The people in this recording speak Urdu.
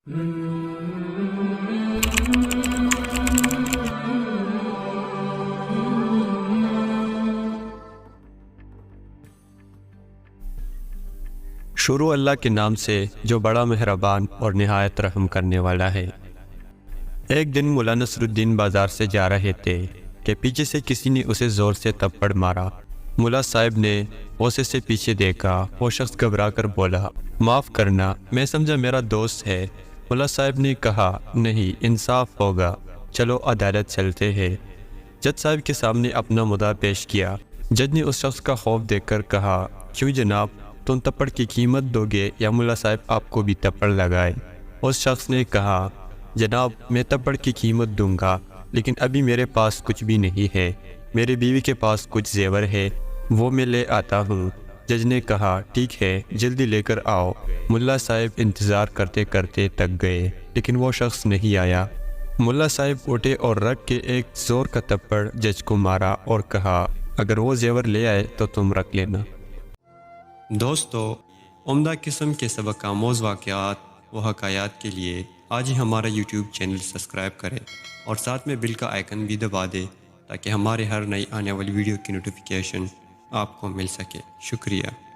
شروع اللہ کے نام سے جو بڑا مہربان اور نہایت رحم کرنے والا ہے۔ ایک دن مولا نصر الدین بازار سے جا رہے تھے کہ پیچھے سے کسی نے اسے زور سے تھپڑ مارا۔ مولا صاحب نے غصے سے پیچھے دیکھا۔ وہ شخص گھبرا کر بولا، معاف کرنا، میں سمجھا میرا دوست ہے۔ مولا صاحب نے کہا، نہیں، انصاف ہوگا، چلو عدالت چلتے ہیں۔ جج صاحب کے سامنے اپنا مدعا پیش کیا۔ جج نے اس شخص کا خوف دیکھ کر کہا، کیوں جناب، تم تھپڑ کی قیمت دو گے یا مولا صاحب آپ کو بھی تھپڑ لگائے؟ اس شخص نے کہا، جناب، میں تھپڑ کی قیمت دوں گا، لیکن ابھی میرے پاس کچھ بھی نہیں ہے۔ میرے بیوی کے پاس کچھ زیور ہے، وہ میں لے آتا ہوں۔ جج نے کہا، ٹھیک ہے، جلدی لے کر آؤ۔ مولا صاحب انتظار کرتے کرتے تک گئے، لیکن وہ شخص نہیں آیا۔ مولا صاحب اٹھے اور رکھ کے ایک زور کا تھپڑ جج کو مارا اور کہا، اگر وہ زیور لے آئے تو تم رکھ لینا۔ دوستو، عمدہ قسم کے سبق آموز واقعات و حکایات کے لیے آج ہی ہمارا یوٹیوب چینل سبسکرائب کریں اور ساتھ میں بیل کا آئیکن بھی دبا دیں تاکہ ہمارے ہر نئی آنے والی ویڈیو کی نوٹیفیکیشن آپ کو مل سکے۔ شکریہ۔